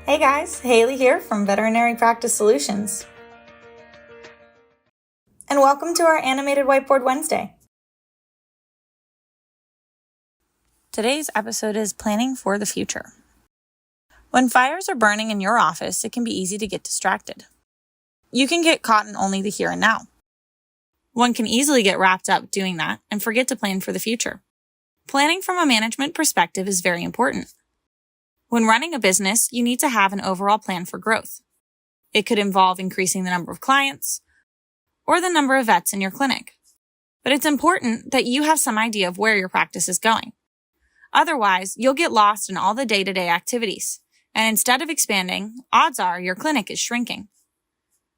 Hey guys, Hailey here from Veterinary Practice Solutions. And welcome to our animated Whiteboard Wednesday. Today's episode is planning for the future. When fires are burning in your office, it can be easy to get distracted. You can get caught in only the here and now. One can easily get wrapped up doing that and forget to plan for the future. Planning from a management perspective is very important. When running a business, you need to have an overall plan for growth. It could involve increasing the number of clients or the number of vets in your clinic. But it's important that you have some idea of where your practice is going. Otherwise, you'll get lost in all the day-to-day activities, and instead of expanding, odds are your clinic is shrinking.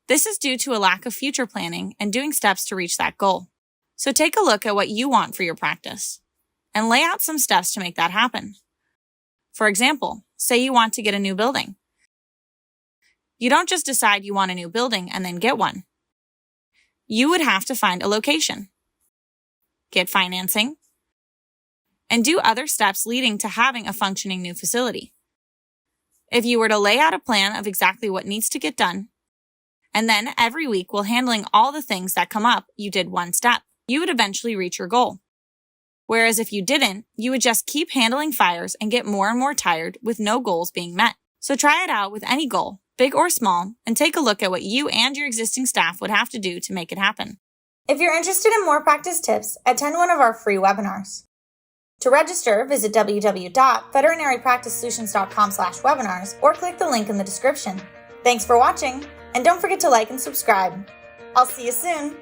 This is due to a lack of future planning and doing steps to reach that goal. So take a look at what you want for your practice and lay out some steps to make that happen. For example, say you want to get a new building. You don't just decide you want a new building and then get one. You would have to find a location, get financing, and do other steps leading to having a functioning new facility. If you were to lay out a plan of exactly what needs to get done, and then every week while handling all the things that come up, you did one step, you would eventually reach your goal. Whereas if you didn't, you would just keep handling fires and get more and more tired with no goals being met. So try it out with any goal, big or small, and take a look at what you and your existing staff would have to do to make it happen. If you're interested in more practice tips, attend one of our free webinars. To register, visit www.veterinarypracticesolutions.com/webinars or click the link in the description. Thanks for watching, and don't forget to like and subscribe. I'll see you soon.